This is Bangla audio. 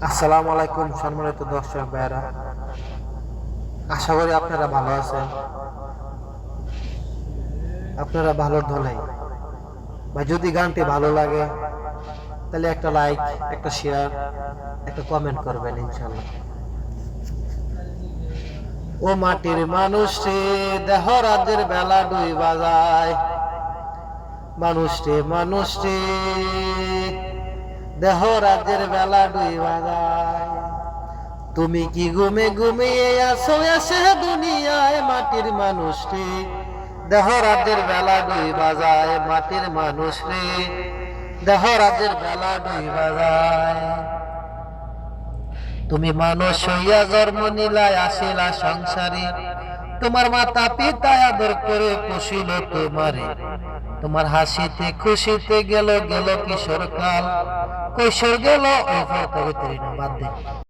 আসসালামু আলাইকুম সম্মানিত দর্শক ভাইরা, আশা করি আপনারা ভালো আছেন। আপনারা ভালোর ধলাই বা যদি গানটি ভালো লাগে তাহলে একটা লাইক, একটা শেয়ার, একটা কমেন্ট করবেন ইনশাআল্লাহ। ও মাটির মানুষ রে, দেহ রাতের বেলা দুই বাজায়। মানুষ রে মানুষ রে, দেহ রাতের বেলা দুই বাজায়। তুমি কি ঘুমে ঘুমিয়ে আসো এসে দুনিয়ায়? মাটির মানুষ রে, দেহ রাতের বেলা দুই বাজায়। মাটির মানুষ রে, দেহ রাতের বেলা দুই বাজায়। তুমি মানুষ হইয়া জন্ম নিলায় আসিলা সংসারে, তোমার মাতা পিতা আদর করে পুষিল তোমারে। তোমার হাসিতে খুশিতে গেল গেল কিশোর কাল, কৈশোর গেল ওই বাদ দে।